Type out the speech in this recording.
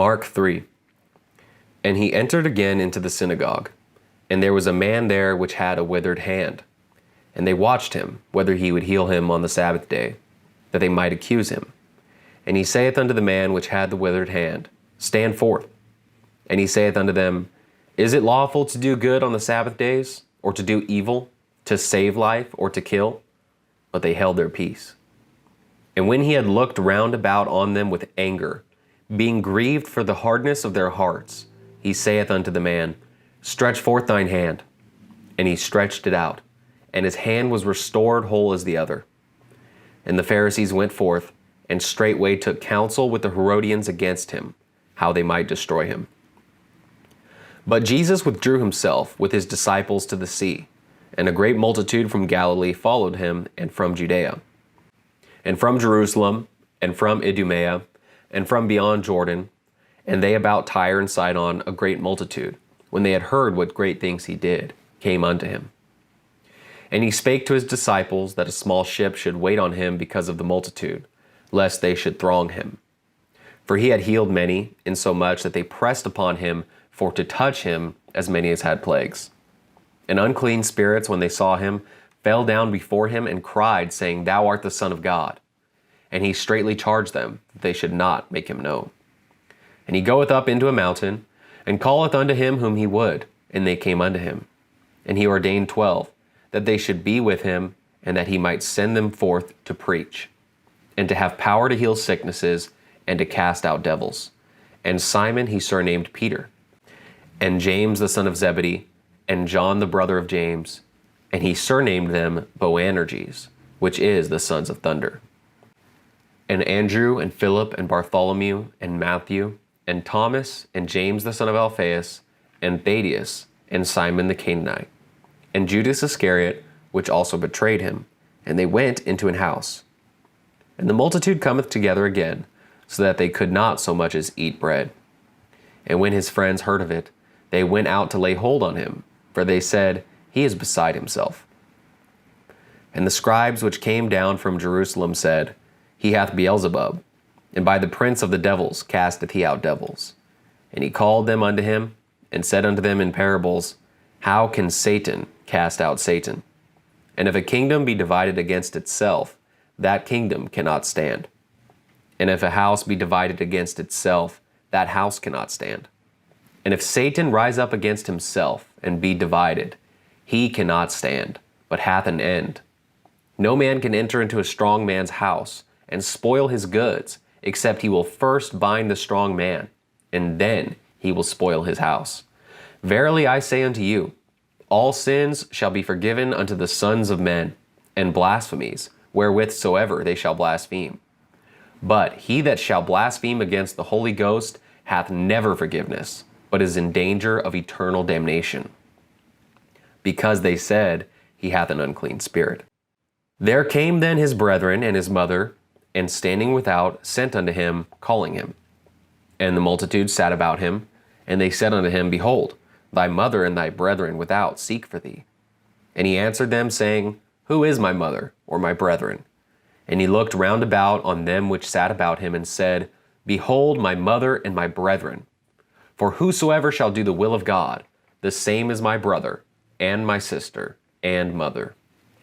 Mark 3. And he entered again into the synagogue, and there was a man there which had a withered hand. And they watched him, whether he would heal him on the Sabbath day, that they might accuse him. And he saith unto the man which had the withered hand, Stand forth. And he saith unto them, Is it lawful to do good on the Sabbath days, or to do evil, to save life, or to kill? But they held their peace. And when he had looked round about on them with anger, being grieved for the hardness of their hearts, he saith unto the man, Stretch forth thine hand. And he stretched it out, and his hand was restored whole as the other. And the Pharisees went forth, and straightway took counsel with the Herodians against him, how they might destroy him. But Jesus withdrew himself with his disciples to the sea, and a great multitude from Galilee followed him, and from Judea, and from Jerusalem, and from Idumea, and from beyond Jordan, and they about Tyre and Sidon, a great multitude, when they had heard what great things he did, came unto him. And he spake to his disciples that a small ship should wait on him because of the multitude, lest they should throng him. For he had healed many, insomuch that they pressed upon him for to touch him, as many as had plagues. And unclean spirits, when they saw him, fell down before him and cried, saying, Thou art the Son of God. And he straitly charged them that they should not make him known. And he goeth up into a mountain, and calleth unto him whom he would, and they came unto him. And he ordained 12, that they should be with him, and that he might send them forth to preach, and to have power to heal sicknesses, and to cast out devils. And Simon he surnamed Peter, and James the son of Zebedee, and John the brother of James, and he surnamed them Boanerges, which is the sons of thunder. And Andrew, and Philip, and Bartholomew, and Matthew, and Thomas, and James the son of Alphaeus, and Thaddeus, and Simon the Canaanite, and Judas Iscariot, which also betrayed him. And they went into an house. And the multitude cometh together again, so that they could not so much as eat bread. And when his friends heard of it, they went out to lay hold on him, for they said, He is beside himself. And the scribes which came down from Jerusalem said, He hath Beelzebub, and by the prince of the devils casteth he out devils. And he called them unto him, and said unto them in parables, How can Satan cast out Satan? And if a kingdom be divided against itself, that kingdom cannot stand. And if a house be divided against itself, that house cannot stand. And if Satan rise up against himself, and be divided, he cannot stand, but hath an end. No man can enter into a strong man's house, and spoil his goods, except he will first bind the strong man, and then he will spoil his house. Verily I say unto you, all sins shall be forgiven unto the sons of men, and blasphemies, wherewith soever they shall blaspheme. But he that shall blaspheme against the Holy Ghost hath never forgiveness, but is in danger of eternal damnation, because they said, He hath an unclean spirit. There came then his brethren and his mother, and standing without, sent unto him, calling him. And the multitude sat about him, and they said unto him, Behold, thy mother and thy brethren without seek for thee. And he answered them, saying, Who is my mother, or my brethren? And he looked round about on them which sat about him, and said, Behold my mother and my brethren. For whosoever shall do the will of God, the same is my brother, and my sister, and mother.